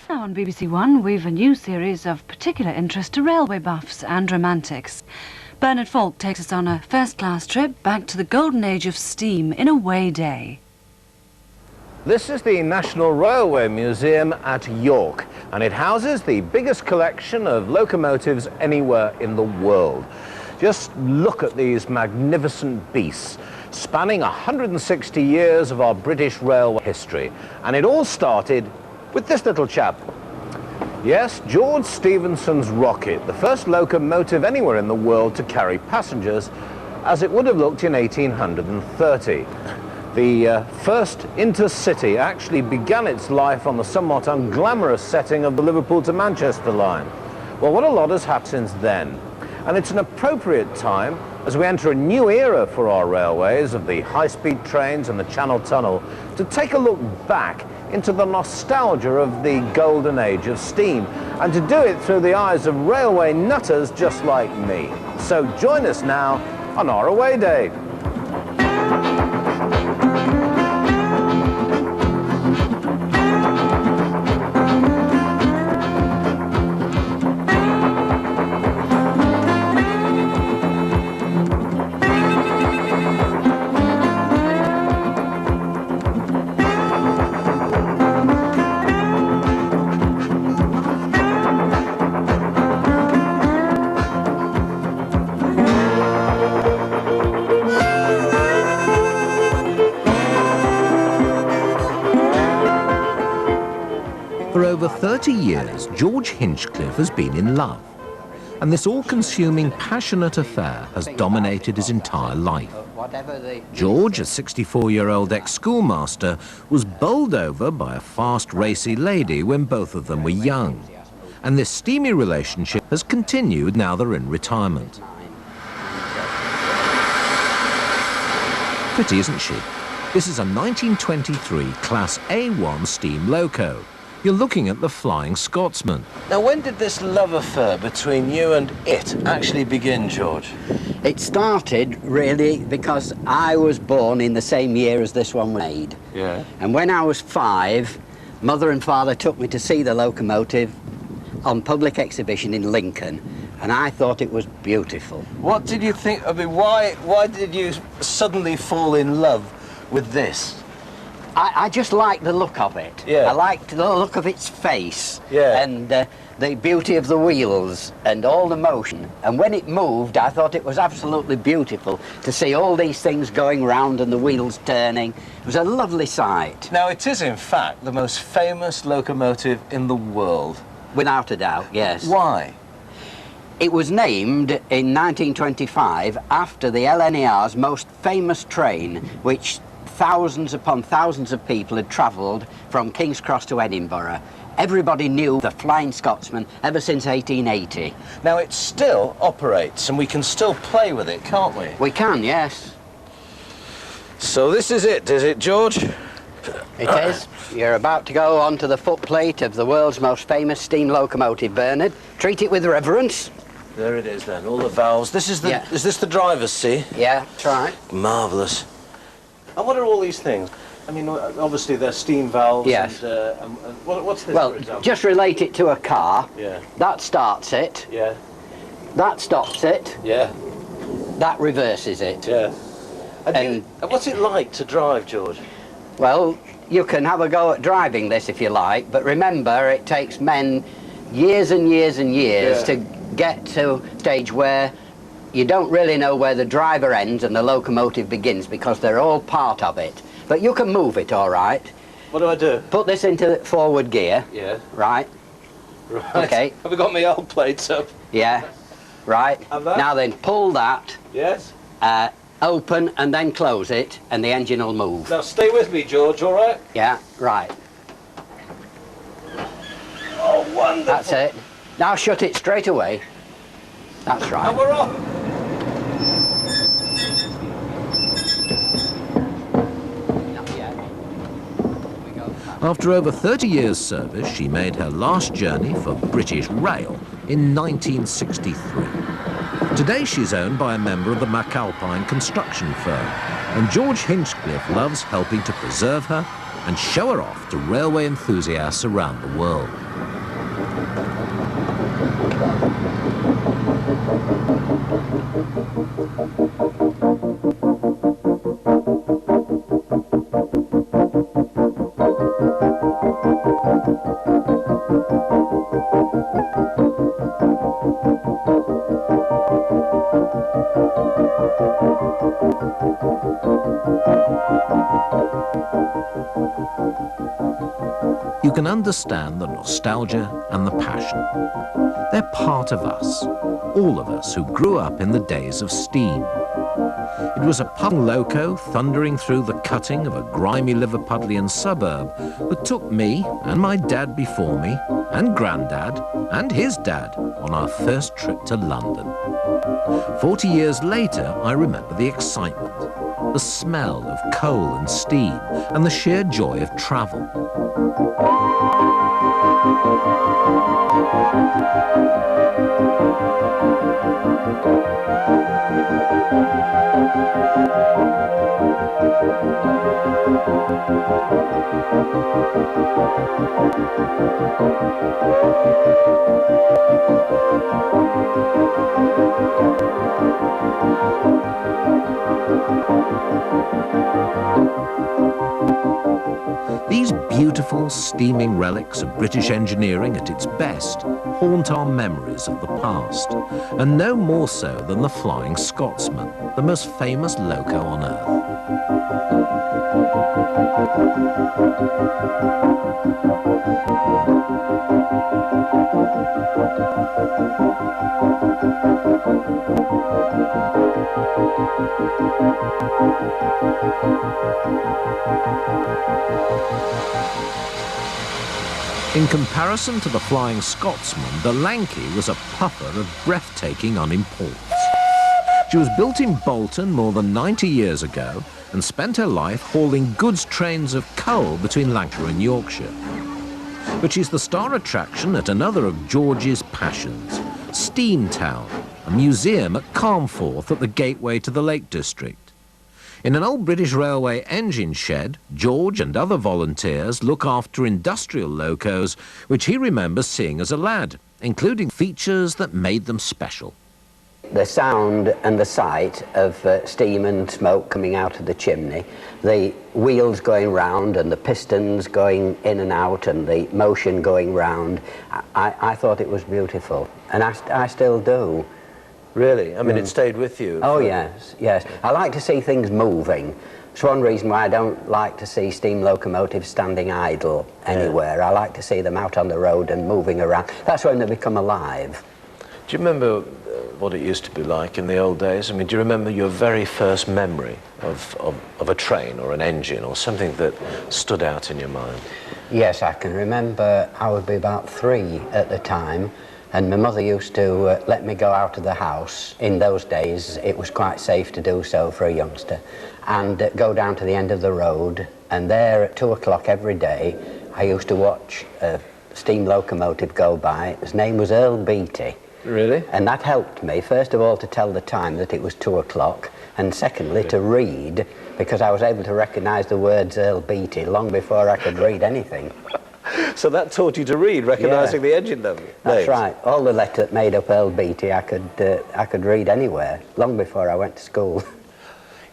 Now on BBC One, we've a new series of particular interest to railway buffs and romantics. Bernard Falk takes us on a first-class trip back to the golden age of steam in Awayday. This is the National Railway Museum at York, and it houses the biggest collection of locomotives anywhere in the world. Just look at these magnificent beasts, spanning 160 years of our British railway history. And it all started with this little chap. Yes, George Stephenson's rocket, the first locomotive anywhere in the world to carry passengers, as it would have looked in 1830. The first intercity actually began its life on the somewhat unglamorous setting of the Liverpool to Manchester line. Well, what a lot has happened since then. And it's an appropriate time, as we enter a new era for our railways of the high-speed trains and the Channel Tunnel, to take a look back into the nostalgia of the golden age of steam, and to do it through the eyes of railway nutters just like me. So join us now on our Away Day. For over 30 years, George Hinchcliffe has been in love, and this all-consuming, passionate affair has dominated his entire life. George, a 64-year-old ex-schoolmaster, was bowled over by a fast, racy lady when both of them were young, and this steamy relationship has continued now they're in retirement. Pretty, isn't she? This is a 1923 Class A1 steam loco. You're looking at the Flying Scotsman. Now, when did this love affair between you and it actually begin, George? It started, really, because I was born in the same year as this one was made. Yeah. And when I was 5, Mother and Father took me to see the locomotive on public exhibition in Lincoln, and I thought it was beautiful. What did you think? I mean, why did you suddenly fall in love with this? I just liked the look of it. Yeah. I liked the look of its face. Yeah. And the beauty of the wheels and all the motion. And when it moved, I thought it was absolutely beautiful to see all these things going round and the wheels turning. It was a lovely sight. Now, it is, in fact, the most famous locomotive in the world. Without a doubt, yes. Why? It was named in 1925 after the LNER's most famous train, which thousands upon thousands of people had travelled from King's Cross to Edinburgh. Everybody knew the Flying Scotsman ever since 1880. Now, it still operates, and we can still play with it, can't we? We can, yes. So this is it, George? It is. You're about to go onto the footplate of the world's most famous steam locomotive, Bernard. Treat it with reverence. There it is, then, all the valves. This is the, Yeah. Is this the driver's seat? Yeah, that's right. Marvellous. And what are all these things? I mean, obviously they're steam valves. Yes. And what's this, Well, for example? just relate it to a car. Yeah. That starts it. Yeah. That stops it. Yeah. That reverses it. Yeah. And And- what's it like to drive, George? Well, you can have a go at driving this if you like, but remember, it takes men years and years and years Yeah. to get to a stage where you don't really know where the driver ends and the locomotive begins, because they're all part of it. But you can move it all right. What do I do? Put this into forward gear. Yeah. Right. Right. Okay. Have we got my old plates up? Yeah. Right. And that? Now then, pull that, Yes. open and then close it, and the engine will move. Now stay with me, George, all right? Yeah, right. Oh, wonderful. That's it. Now shut it straight away. That's right. And we're off. After over 30 years' service, she made her last journey for British Rail in 1963. Today she's owned by a member of the McAlpine construction firm, and George Hinchcliffe loves helping to preserve her and show her off to railway enthusiasts around the world. You can understand the nostalgia and the passion. They're part of us, all of us who grew up in the days of steam. It was a puffing loco thundering through the cutting of a grimy Liverpudlian suburb that took me and my dad before me, and Grandad and his dad on our first trip to London. 40 years later, I remember the excitement, the smell of coal and steam, and the sheer joy of travel. These beautiful steaming relics of British engineering at its best haunt our memories of the past, and no more so than the Flying Scotsman, the most famous loco on earth. In comparison to the Flying Scotsman, the Lanky was a puffer of breathtaking unimportance. She was built in Bolton more than 90 years ago and spent her life hauling goods trains of coal between Lancashire and Yorkshire. But she's the star attraction at another of George's passions, Steamtown, a museum at Carnforth at the gateway to the Lake District. In an old British Railway engine shed, George and other volunteers look after industrial locos, which he remembers seeing as a lad, including features that made them special. The sound and the sight of steam and smoke coming out of the chimney, the wheels going round and the pistons going in and out and the motion going round, I thought it was beautiful, and I still do. Really? I mean, it stayed with you? Oh, yes, yes. I like to see things moving. It's one reason why I don't like to see steam locomotives standing idle anywhere. Yeah. I like to see them out on the road and moving around. That's when they become alive. Do you remember what it used to be like in the old days? I mean, do you remember your very first memory of a train or an engine or something that stood out in your mind? Yes, I can remember I would be about 3 at the time, and my mother used to let me go out of the house. In those days, it was quite safe to do so for a youngster, and go down to the end of the road, and there at 2 o'clock every day, I used to watch a steam locomotive go by. His name was Earl Beatty. Really? And that helped me, first of all, to tell the time that it was 2 o'clock, and secondly, to read, because I was able to recognise the words Earl Beatty long before I could read anything. So that taught you to read, recognising the engine number? That's right. All the letters that made up Earl Beatty, I could read anywhere, long before I went to school.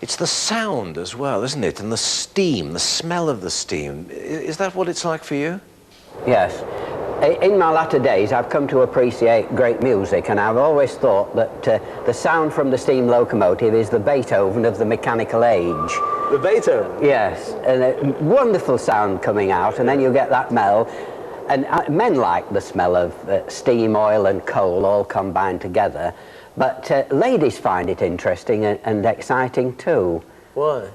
It's the sound as well, isn't it? And the steam, the smell of the steam. Is that what it's like for you? Yes. In my latter days, I've come to appreciate great music, and I've always thought that the sound from the steam locomotive is the Beethoven of the mechanical age. The Beethoven? Yes, and a wonderful sound coming out, and then you get that smell. And men like the smell of steam, oil and coal all combined together, but ladies find it interesting and exciting too. Why?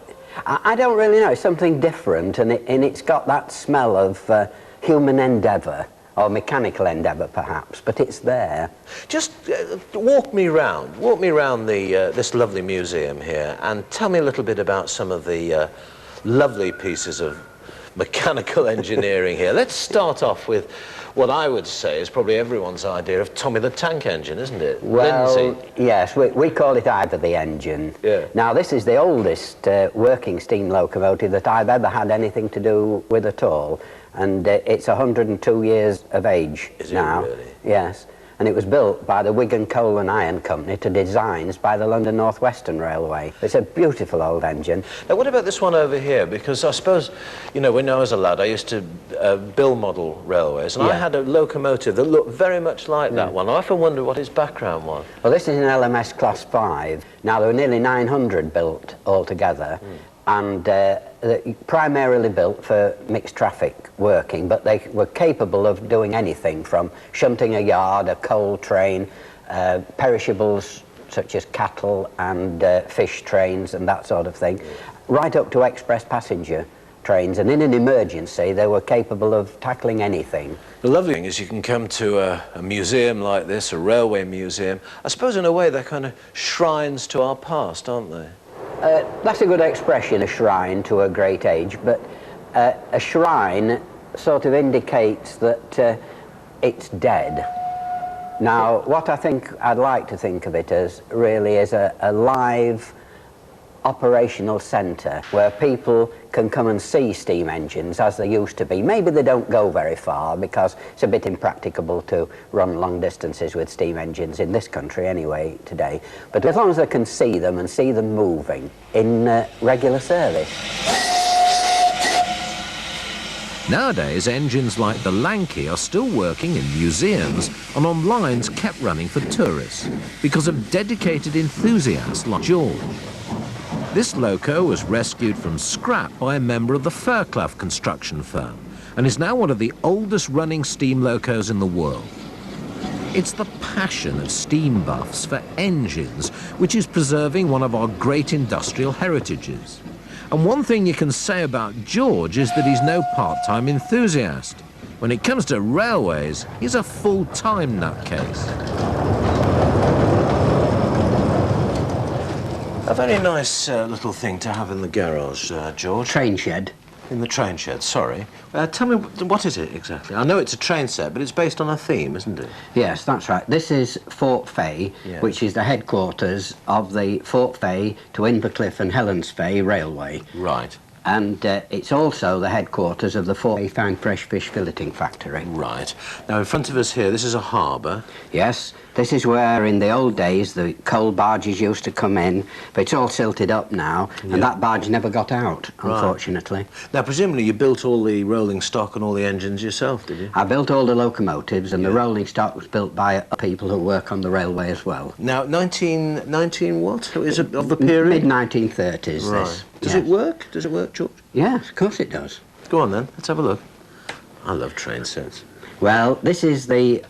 I don't really know. It's something different, and it's got that smell of human endeavour, or mechanical endeavour perhaps, but it's there. Just walk me round this lovely museum here and tell me a little bit about some of the lovely pieces of mechanical engineering here. Let's start off with what I would say is probably everyone's idea of Tommy the Tank Engine, isn't it? Well, Lindsay. yes, we call it Ivor the Engine. Yeah. Now, this is the oldest working steam locomotive that I've ever had anything to do with at all, and it's 102 years of age now. Is it really? Yes, and it was built by the Wigan Coal and Iron Company to designs by the London North Western Railway. It's a beautiful old engine. Now, what about this one over here? Because I suppose, you know, when I was a lad, I used to build model railways, and I had a locomotive that looked very much like that one. I often wonder what its background was. Well, this is an LMS Class 5. Now, there were nearly 900 built altogether, and primarily built for mixed traffic working, but they were capable of doing anything from shunting a yard, a coal train, perishables such as cattle and fish trains and that sort of thing, right up to express passenger trains, and in an emergency they were capable of tackling anything. The lovely thing is you can come to a museum like this, a railway museum. I suppose in a way they're kind of shrines to our past, aren't they? That's a good expression, a shrine to a great age, but a shrine sort of indicates that it's dead. Now, what I'd like to think of it as really is a live operational centre where people can come and see steam engines as they used to be. Maybe they don't go very far because it's a bit impracticable to run long distances with steam engines in this country anyway today. But as long as they can see them and see them moving in regular service. Nowadays, engines like the Lanky are still working in museums and on lines kept running for tourists because of dedicated enthusiasts like George. This loco was rescued from scrap by a member of the Fairclough construction firm and is now one of the oldest running steam locos in the world. It's the passion of steam buffs for engines which is preserving one of our great industrial heritages. And one thing you can say about George is that he's no part-time enthusiast. When it comes to railways, he's a full-time nutcase. A very nice little thing to have in the garage, George. Train shed. In the train shed, sorry. Tell me, what is it exactly? I know it's a train set, but it's based on a theme, isn't it? Yes, that's right. This is Fort Fay, which is the headquarters of the Fort Fay to Inverclyffe and Helensfay Railway. Right. And it's also the headquarters of the Fort Fay Fine Fresh Fish Filleting Factory. Right. Now, in front of us here, this is a harbour. Yes, this is where in the old days the coal barges used to come in, but it's all silted up now, and that barge never got out, unfortunately. Now, presumably you built all the rolling stock and all the engines yourself, did you? I built all the locomotives, and the rolling stock was built by people who work on the railway as well. Now, 19 what? Is it of the period? Mid-1930s, this. Does it work? Does it work, George? Yes, of course it does. Go on then, let's have a look. I love train sets. Well, this is the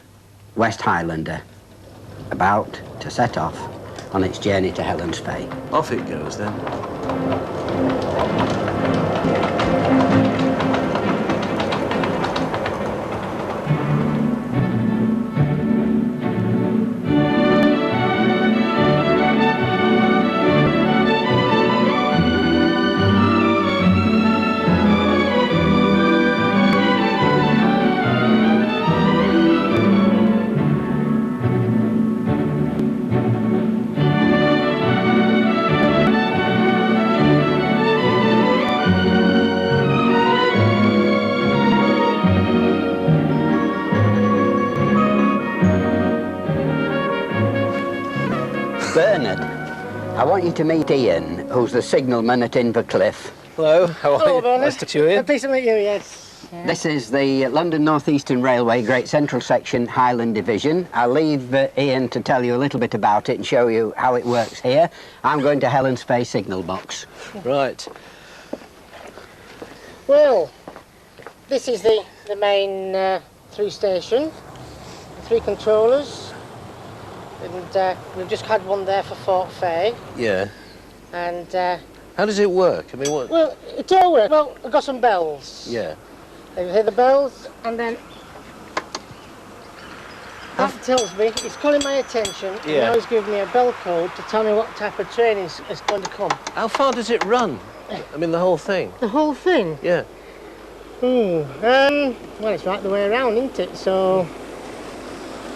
West Highlander, about to set off on its journey to Helensfay. Off it goes then. Bernard, I want you to meet Ian, who's the signalman at Inverclyffe. Hello, how are you? Bernard. Nice to meet you, Ian. Pleased to meet you, yes. This is the London North Eastern Railway Great Central Section Highland Division. I'll leave Ian to tell you a little bit about it and show you how it works here. I'm going to Helensfay signal box. Right. Well, this is the main through station. 3 controllers. And we've just had one there for Fort Fay. Yeah. And How does it work? I mean, what? well, it all works. Well, I've got some bells. Yeah. You hear the bells, and then that tells me, it's calling my attention, and Yeah. now it's giving me a bell code to tell me what type of train is going to come. How far does it run? I mean, the whole thing. The whole thing? Yeah. Well, it's right the way around, isn't it? So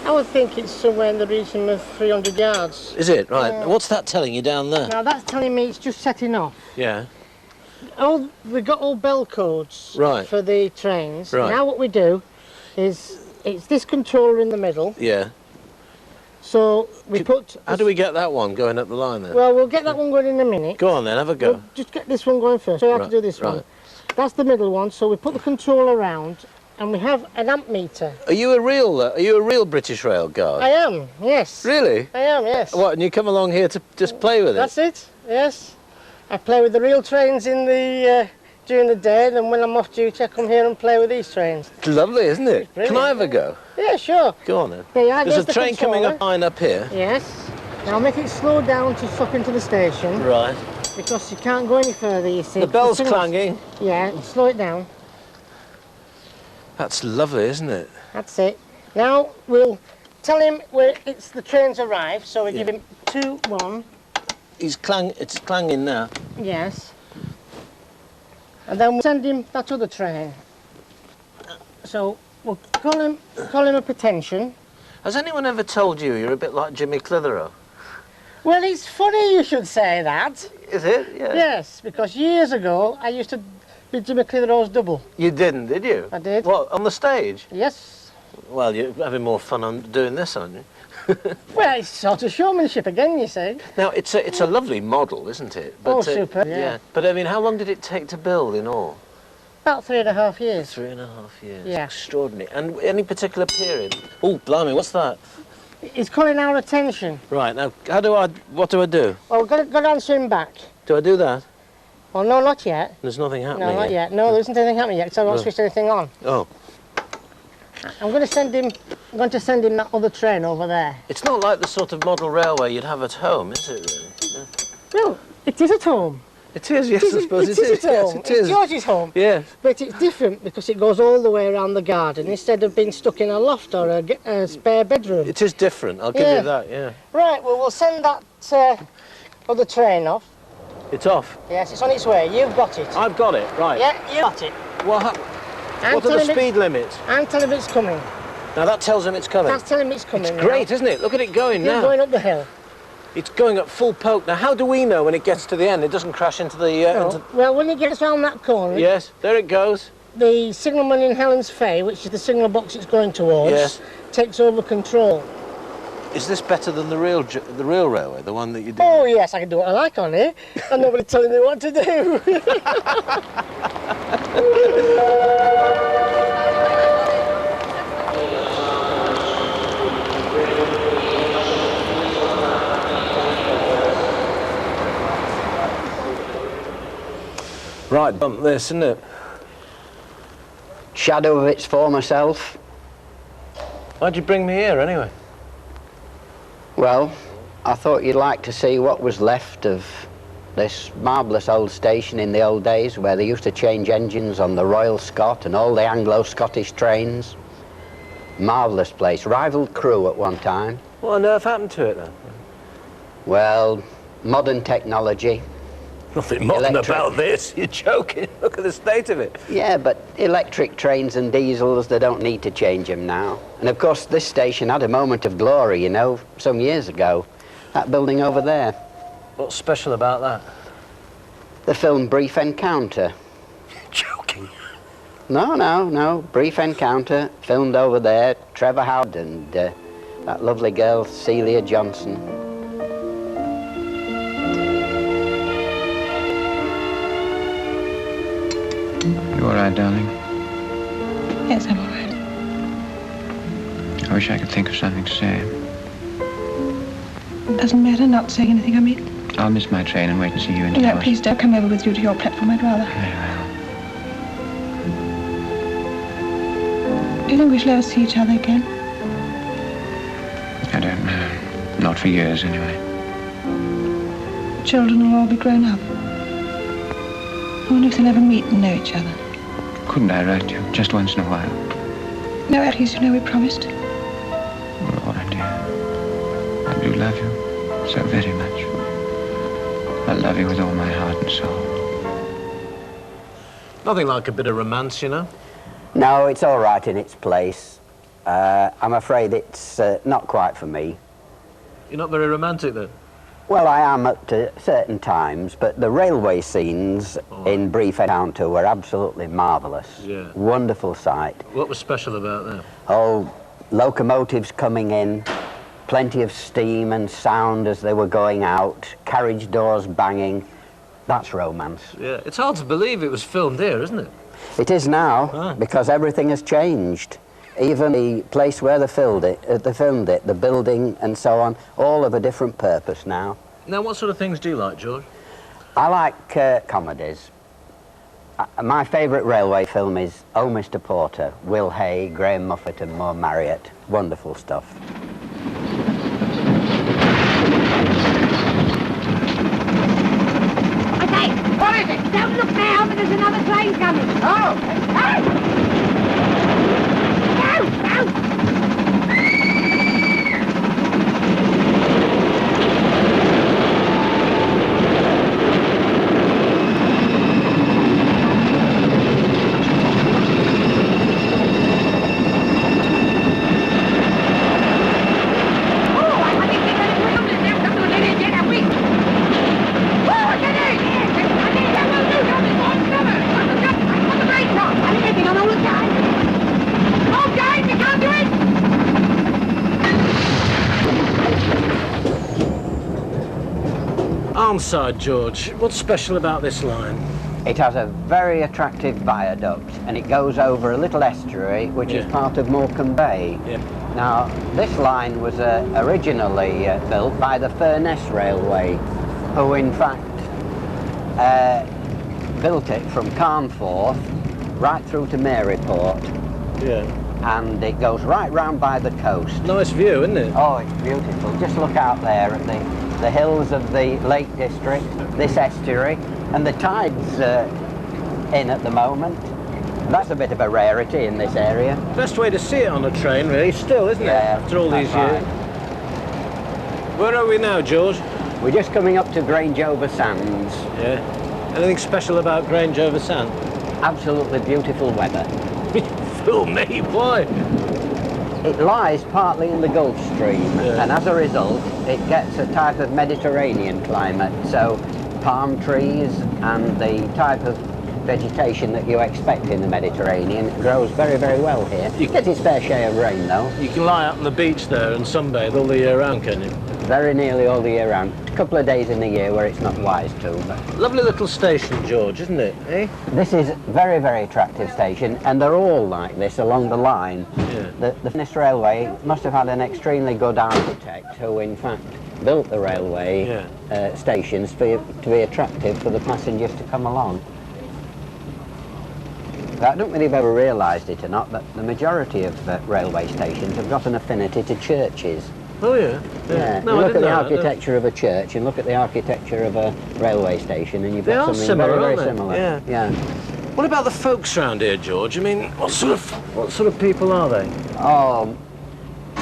I would think it's somewhere in the region of 300 yards. Is it? Right. Yeah. What's that telling you down there? Now that's telling me it's just setting off. Yeah. We've got all bell codes Right. for the trains. Right. Now what we do is, it's this controller in the middle. Yeah. So we put... How do we get that one going up the line then? Well, we'll get that one going in a minute. Go on then, have a go. We'll just get this one going first. So I have to do this one. That's the middle one. So we put the controller around, and we have an amp meter. Are you a real British Rail guy? I am, yes. Really? I am, yes. What, and you come along here to just play with it? That's it, yes. I play with the real trains in the during the day, and then when I'm off duty I come here and play with these trains. It's lovely, isn't it? Brilliant. Can I have a go? Yeah, sure. Go on then. Yeah, There's a the train coming controller. up line up here. Yes. Now make it slow down to stop into the station. Right. Because you can't go any further, you see. The bell's signal's- clanging. Yeah, slow it down. That's lovely, isn't it? That's it. Now we'll tell him where the train's arrived, so we give him 2, 1. It's clanging now. Yes. And then we'll send him that other train. So we'll call him up attention. Has anyone ever told you you're a bit like Jimmy Clitheroe? Well, it's funny you should say that. Is it? Yeah. Yes, because years ago I used to be Jimmy Clitheroe's double. You didn't, did you? I did. What, on the stage? Yes. Well, you're having more fun on doing this, aren't you? Well, it's sort of showmanship again, you see. Now, it's a lovely model, isn't it? Oh, super, yeah. Yeah. But, I mean, how long did it take to build in all? About 3.5 years. 3.5 years. Yeah. Extraordinary. And any particular period? Oh, blimey, what's that? It's calling our attention. Right, now, what do I do? Well, we've got to answer him back. Do I do that? Well, no, not yet. There's nothing happening No, not here. yet. No, there isn't anything happening yet, because I won't No. switch anything on. Oh. I'm going to send him that other train over there. It's not like the sort of model railway you'd have at home, is it, really? Well, it is at home. It is, yes, I suppose it is at Yes, home. it It's is. George's home. Yes. But it's different because it goes all the way around the garden instead of being stuck in a loft or a spare bedroom. It is different, I'll give Yeah. you that, yeah. Right, well, we'll send that other train off. It's off. Yes, it's on its way. You've got it. I've got it, right. Yeah, you got it. What And are tell the him speed limits? And tell him it's coming. Now that tells them it's coming. That's telling him it's coming. It's great, isn't it? Look at it going You're now. going up the hill. It's going at full poke. Now, how do we know when it gets to the end it doesn't crash into the... No. Well, when it gets round that corner, Yes, there it goes. the signalman in Helen's Fay, which is the signal box it's going towards, Yes. takes over control. Is this better than the real railway, the one that you did? Oh yes, I can do what I like on it, and nobody's telling me what to do. Right, bump this, isn't it? Shadow of its former self. Why'd you bring me here, anyway? Well, I thought you'd like to see what was left of this marvellous old station in the old days where they used to change engines on the Royal Scot and all the Anglo-Scottish trains. Marvellous place, rivaled Crewe at one time. What on earth happened to it, then? Well, modern technology. Nothing modern Electric. about this. You're joking. Look at the state of it. Yeah, but electric trains and diesels, they don't need to change them now. And of course, this station had a moment of glory, you know, some years ago. That building over there. What's special about that? The film Brief Encounter. Joking. No. Brief Encounter, filmed over there. Trevor Howard and that lovely girl, Celia Johnson. You all right, darling? Yes, I'm all right. I wish I could think of something to say. It doesn't matter not saying anything, I mean. I'll miss my train and wait and see you into No, yours. please don't come over with you to your platform, I'd rather. Very well. Do you think we shall ever see each other again? I don't know. Not for years, anyway. Children will all be grown up. I wonder if they'll ever meet and know each other. Couldn't I write you just once in a while? No, at least you know we promised. Laura, dear. I do love you so very much. I love you with all my heart and soul. Nothing like a bit of romance, you know? No, it's all right in its place. I'm afraid it's not quite for me. You're not very romantic, then? Well, I am at certain times, but the railway scenes in brief encounter were absolutely marvellous. Yeah. Wonderful sight. What was special about them? Oh, locomotives coming in, plenty of steam and sound as they were going out, carriage doors banging. That's romance. Yeah, it's hard to believe it was filmed here, isn't it? It is now, because everything has changed. Even the place where they filmed it, the building and so on, all of a different purpose now. Now, what sort of things do you like, George? I like comedies. My favourite railway film is Oh, Mr. Porter, Will Hay, Graham Muffet and Moore Marriott. Wonderful stuff. Okay, what is it? Don't look now, but there's another train coming. Oh! Hey! Arnside, George. What's special about this line? It has a very attractive viaduct and it goes over a little estuary which is part of Morecambe Bay. Yeah. Now, this line was originally built by the Furness Railway, who in fact built it from Carnforth right through to Maryport. Yeah. And it goes right round by the coast. Nice view, isn't it? Oh, it's beautiful. Just look out there at the hills of the Lake District, this estuary, and the tide's in at the moment. That's a bit of a rarity in this area. Best way to see it on a train, really, still, isn't it? After all these years. Where are we now, George? We're just coming up to Grange over Sands. Yeah. Anything special about Grange over Sands? Absolutely beautiful weather. Fool me, why? It lies partly in the Gulf Stream, and as a result, it gets a type of Mediterranean climate. So, palm trees and the type of vegetation that you expect in the Mediterranean grows very, very well here. You get its fair share of rain, though. You can lie out on the beach there and sunbathe all the year round, can you? Very nearly all the year round. A couple of days in the year where it's not wise to, but... Lovely little station, George, isn't it, eh? This is a very, very attractive station, and they're all like this along the line. Yeah. The Furness Railway must have had an extremely good architect who, in fact, built the railway stations to be attractive for the passengers to come along. I don't really have ever realised it or not, but the majority of railway stations have got an affinity to churches. Oh, yeah. Yeah. No, you I look at didn't the know architecture of a church and look at the architecture of a railway station and you've got something similar, very, aren't very they? similar. Yeah. What about the folks round here, George? I mean, what sort of people are they? Oh,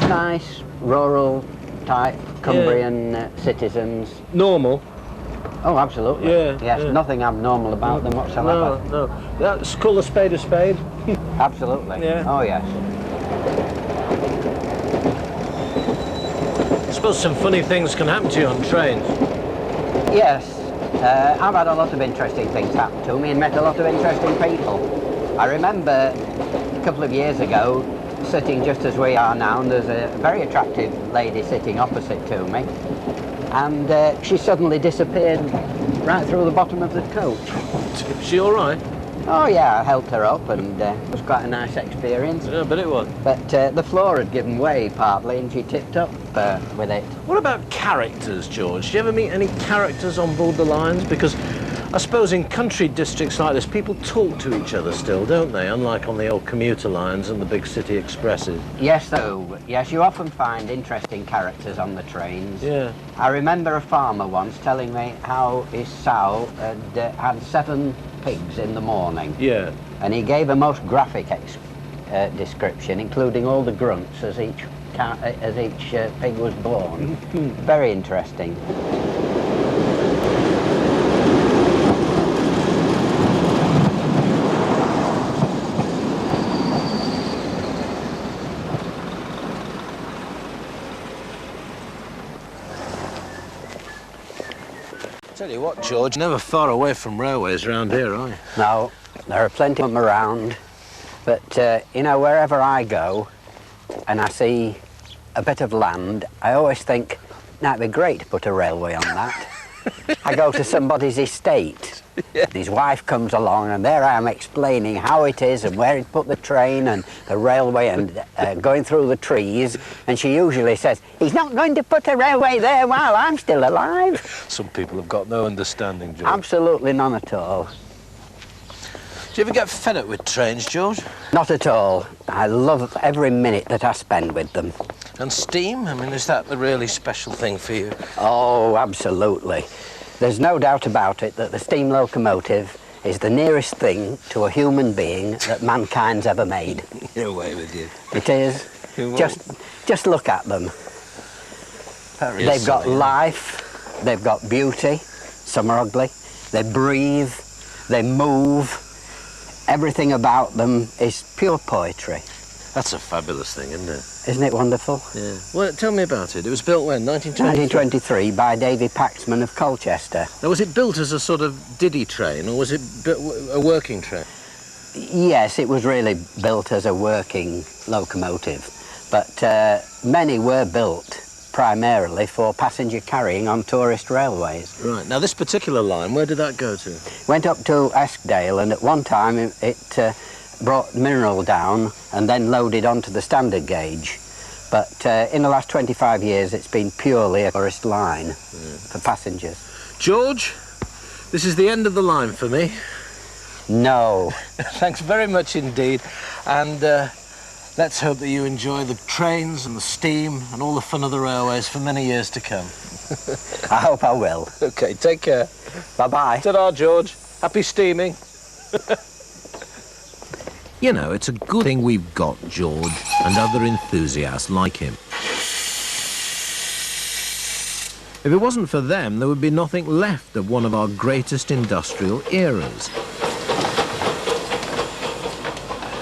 nice, rural type, Cumbrian citizens. Normal? Oh, absolutely. Yeah. Yes, yeah. nothing abnormal about them whatsoever. No. That's call a spade a spade. Absolutely. Yeah. Oh, yes. I suppose some funny things can happen to you on trains. Yes. I've had a lot of interesting things happen to me and met a lot of interesting people. I remember a couple of years ago sitting just as we are now, and there's a very attractive lady sitting opposite to me, and she suddenly disappeared right through the bottom of the coach. Is she all right? Oh yeah, I helped her up and it was quite a nice experience. Yeah, but it was. But the floor had given way partly and she tipped up with it. What about characters, George? Do you ever meet any characters on board the lines? Because I suppose in country districts like this, people talk to each other still, don't they? Unlike on the old commuter lines and the big city expresses. Yes, though. Yes, you often find interesting characters on the trains. Yeah. I remember a farmer once telling me how his sow had 7 pigs in the morning. Yeah. And he gave a most graphic description, including all the grunts as each pig was born. Very interesting. Tell you what, George, never far away from railways around here, are you? No, there are plenty of them around, but you know, wherever I go and I see a bit of land, I always think, now it'd be great to put a railway on that. I go to somebody's estate, his wife comes along, and there I am explaining how it is and where he'd put the train and the railway and going through the trees, and she usually says, he's not going to put a railway there while I'm still alive. Some people have got no understanding, George. Absolutely none at all. Do you ever get fed up with trains, George? Not at all. I love every minute that I spend with them. And steam? I mean, is that the really special thing for you? Oh, absolutely. There's no doubt about it that the steam locomotive is the nearest thing to a human being that mankind's ever made. Get away with you. It is. Just look at them. They've got life, they've got beauty, some are ugly, they breathe, they move. Everything about them is pure poetry. That's a fabulous thing, isn't it? Isn't it wonderful? Yeah. Well, tell me about it. It was built when? 1923? 1923 by Davy Paxman of Colchester. Now, was it built as a sort of diddy train, or was it a working train? Yes, it was really built as a working locomotive, but many were built primarily for passenger carrying on tourist railways. Right. Now, this particular line, where did that go to? Went up to Eskdale, and at one time it brought mineral down and then loaded onto the standard gauge. But in the last 25 years, it's been purely a tourist line for passengers. George, this is the end of the line for me. No. Thanks very much indeed. And let's hope that you enjoy the trains and the steam and all the fun of the railways for many years to come. I hope I will. OK, take care. Bye-bye. Ta-da, George. Happy steaming. You know, it's a good thing we've got George and other enthusiasts like him. If it wasn't for them, there would be nothing left of one of our greatest industrial eras.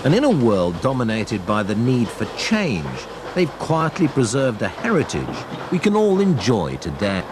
And in a world dominated by the need for change, they've quietly preserved a heritage we can all enjoy today.